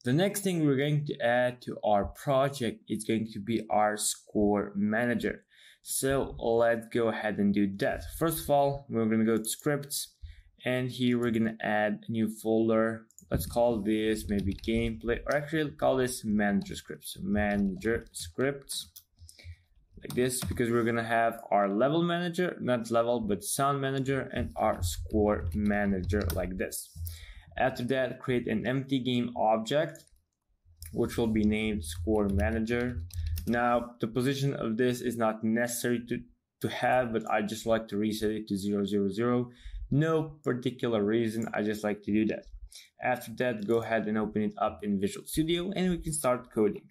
The next thing we're going to add to our project is going to be our ScoreManager. So let's go ahead and do that. First of all, we're going to go to scripts, and here we're going to add a new folder. Let's call this maybe gameplay, or actually call this manager scripts. So manager scripts, like this, because we're going to have our level manager, not level, but sound manager, and our score manager like this. After that, create an empty game object, which will be named ScoreManager. Now, the position of this is not necessary to have, but I just like to reset it to 000. No particular reason, I just like to do that. After that, go ahead and open it up in Visual Studio, and we can start coding.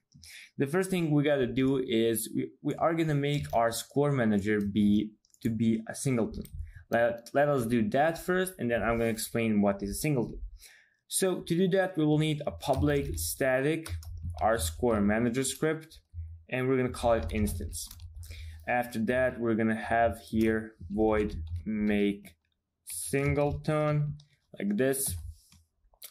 The first thing we got to do is we are going to make our ScoreManager to be a singleton. Let us do that first, and then I'm going to explain what is a singleton. So to do that, we will need a public static, our ScoreManager script, and we're going to call it instance. After that, we're going to have here void make singleton like this,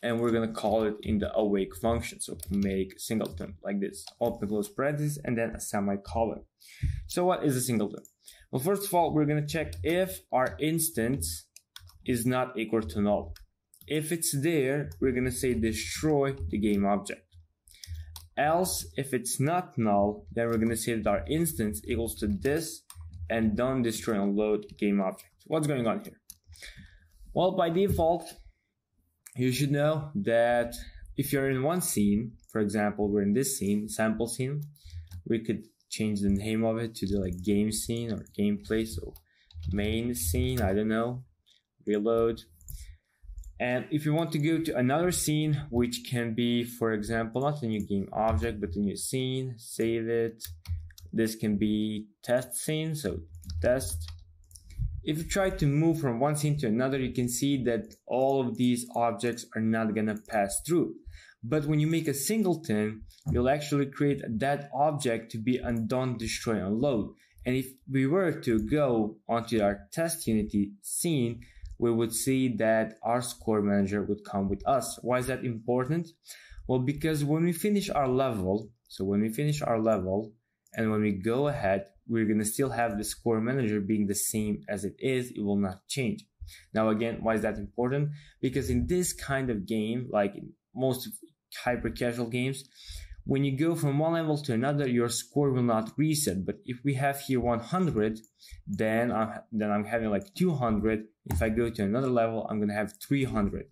and we're going to call it in the awake function. So make singleton like this, open close parentheses, and then a semicolon. So what is a singleton? Well, first of all, we're going to check if our instance is not equal to null. If it's there, we're going to say destroy the game object. Else, if it's not null, then we're going to say that our instance equals to this and don't destroy and load game object. What's going on here? Well, by default, you should know that if you're in one scene, for example, we're in this scene, sample scene, we could change the name of it to the like game scene or gameplay. So main scene, I don't know, reload. And if you want to go to another scene, which can be, for example, not a new game object, but a new scene, save it. This can be test scene, so test. If you try to move from one scene to another, you can see that all of these objects are not going to pass through. But when you make a singleton, you'll actually create that object to be undone, destroy, unload. And if we were to go onto our test Unity scene, we would see that our ScoreManager would come with us. Why is that important? Well, because when we finish our level, and when we go ahead, we're going to still have the ScoreManager being the same as it is. It will not change. Now, again, why is that important? Because in this kind of game, like in most hyper casual games, when you go from one level to another, your score will not reset. But if we have here 100, then I'm having like 200. If I go to another level, I'm going to have 300.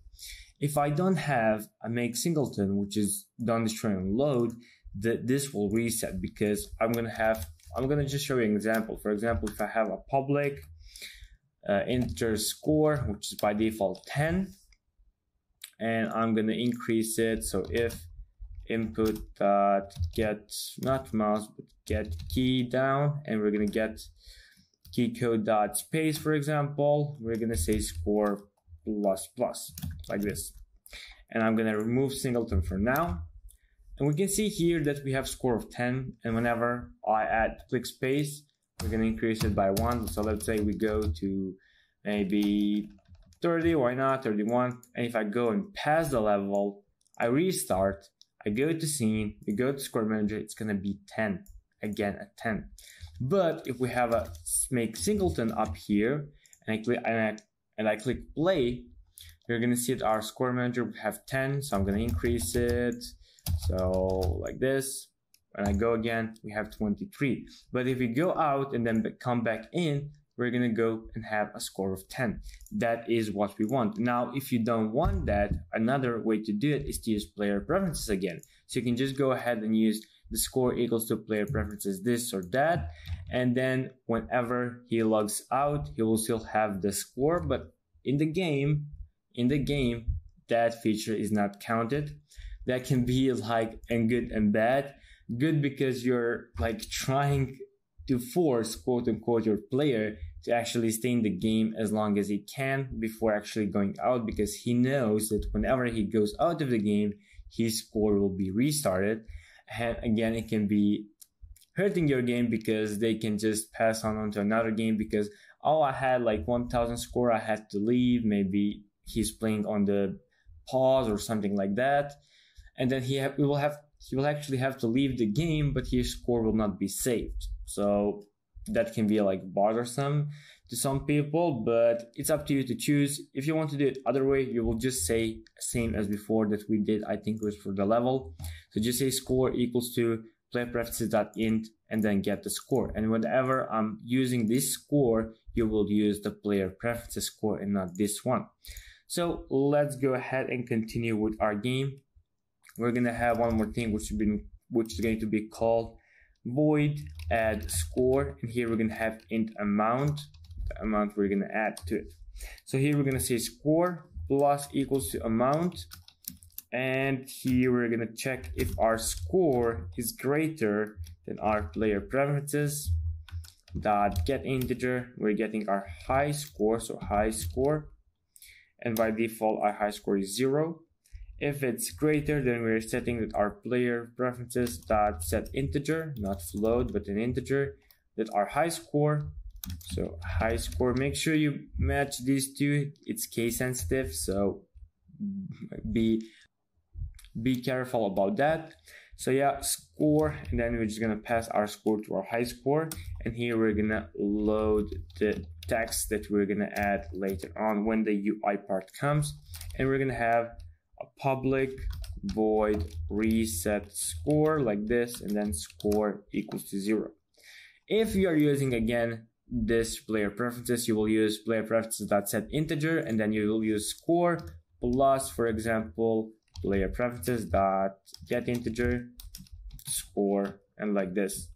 If I don't have a make singleton, which is don't destroy and load, this will reset, because I'm going to just show you an example. For example, if I have a public integer score, which is by default 10, and I'm going to increase it. So if input get not mouse but get key down, and we're going to get key code dot space, for example, we're going to say score plus plus like this, and I'm going to remove singleton for now. And we can see here that we have score of 10, and whenever I click space, we're going to increase it by 1. So let's say we go to maybe 30, why not 31, and if I go and pass the level, I restart, I go to scene, we go to ScoreManager, it's going to be 10, again at 10. But if we have a make singleton up here, and I click play, you're going to see that our ScoreManager will have 10, so I'm going to increase it. So like this, when I go again, we have 23. But if we go out and then come back in, we're going to go and have a score of 10. That is what we want. Now, if you don't want that, another way to do it is to use player preferences again. So you can just go ahead and use the score equals to player preferences this or that. And then whenever he logs out, he will still have the score. But in the game, that feature is not counted. That can be like and good and bad. Good because you're like trying to force quote unquote your player to actually stay in the game as long as he can before actually going out, because he knows that whenever he goes out of the game, his score will be restarted. And again, it can be hurting your game because they can just pass on to another game because, oh, I had like 1000 score, I had to leave. Maybe he's playing on the pause or something like that. and then he will actually have to leave the game, but his score will not be saved. So that can be like bothersome to some people, but it's up to you to choose. If you want to do it other way, you will just say same as before that we did. I think it was for the level. So just say score equals to player preferences.int and then get the score. And whenever I'm using this score, you will use the player preferences score and not this one. So let's go ahead and continue with our game. We're gonna have one more thing which is going to be called void add score, and here we're gonna have int amount, the amount we're gonna add to it. So here we're gonna say score plus equals to amount, and here we're gonna check if our score is greater than our player preferences dot get integer. We're getting our high score, so high score, and by default our high score is 0. If it's greater, then we're setting that our player preferences dot set integer, not float but an integer, that our high score. So high score, make sure you match these two. It's case sensitive, so be careful about that. So yeah, score, and then we're just gonna pass our score to our high score, and here we're gonna load the text that we're gonna add later on when the UI part comes, and we're gonna have a public void reset score like this, and then score equals to 0. If you are using again this player preferences, you will use player preferences.set integer, and then you will use score plus, for example, player preferences.get integer score, and like this.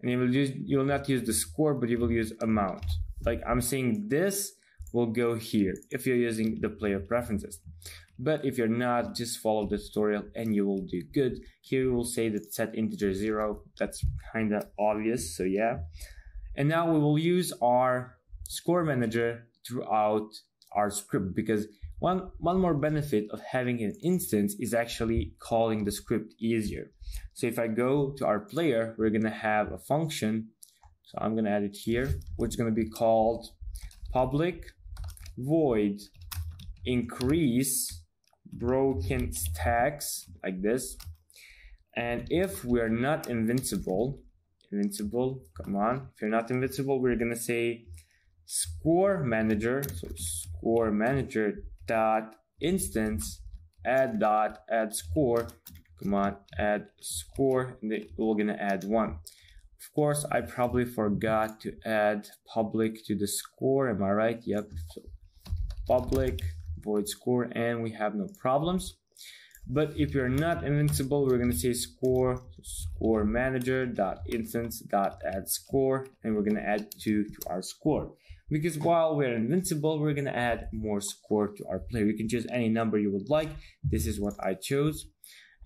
And you will not use the score, but you will use amount. Like I'm saying, this will go here if you're using the player preferences. But if you're not, just follow the tutorial and you will do good. Here we will say that set integer 0. That's kind of obvious, so yeah. And now we will use our score manager throughout our script, because one more benefit of having an instance is actually calling the script easier. So if I go to our player, we're gonna have a function. So I'm gonna add it here, which is gonna be called public void increase broken stacks, like this. And if we're not invincible, come on, if you're not invincible, we're gonna say score manager, so score manager dot instance add score, come on, add score, and then we're gonna add 1. Of course, I probably forgot to add public to the score, am I right? Yep. So public void score, and we have no problems. But if you're not invincible, we're going to say score manager dot instance dot add score, and we're going to add 2 to our score, because while we're invincible, we're going to add more score to our player. You can choose any number you would like. This is what I chose.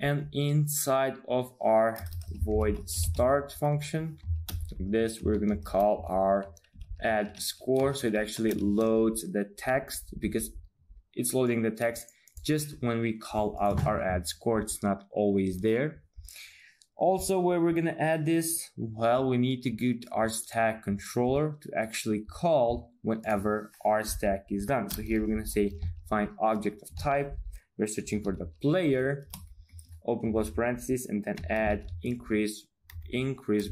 And inside of our void start function, like this, we're going to call our add score, so it actually loads the text, because it's loading the text just when we call out our add score. It's not always there. Also, where we're going to add this, well, we need to go to our stack controller to actually call whenever our stack is done. So here we're going to say find object of type. We're searching for the player, open close parentheses, and then add increase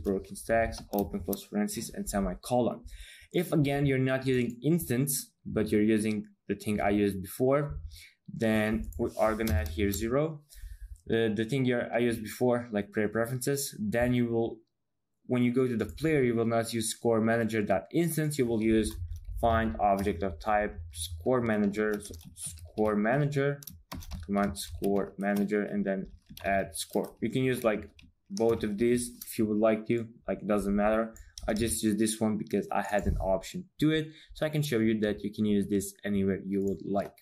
broken stacks, open close parentheses, and semicolon. If again you're not using instance, but you're using the thing I used before, then we are gonna add here 0. The thing I used before, like player preferences, then you will, when you go to the player, you will not use score manager dot instance, you will use find object of type score manager, so score manager, command score manager, and then add score. You can use like both of these if you would like to, like it doesn't matter. I just use this one because I had an option to it, so I can show you that you can use this anywhere you would like.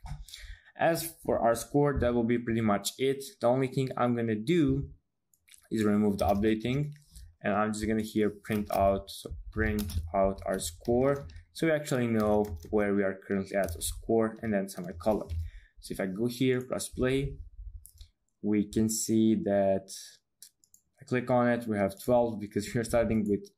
As for our score, that will be pretty much it. The only thing I'm gonna do is remove the updating, and I'm just gonna here print out our score, so we actually know where we are currently at, so score and then semicolon. So if I go here, press play, we can see that I click on it, we have 12 because we're starting with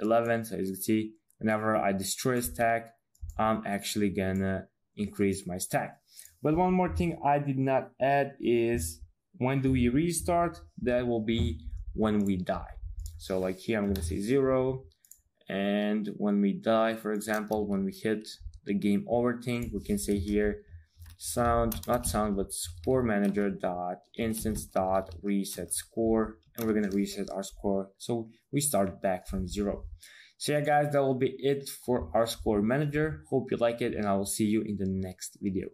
11. So as you can see, whenever I destroy a stack, I'm actually gonna increase my stack. But one more thing I did not add is when do we restart? That will be when we die. So like here I'm going to say 0, and when we die, for example, when we hit the game over thing, we can say here not sound, but ScoreManager.instance.reset score, and we're going to reset our score. So we start back from 0. So yeah, guys, that will be it for our ScoreManager. Hope you like it, and I will see you in the next video.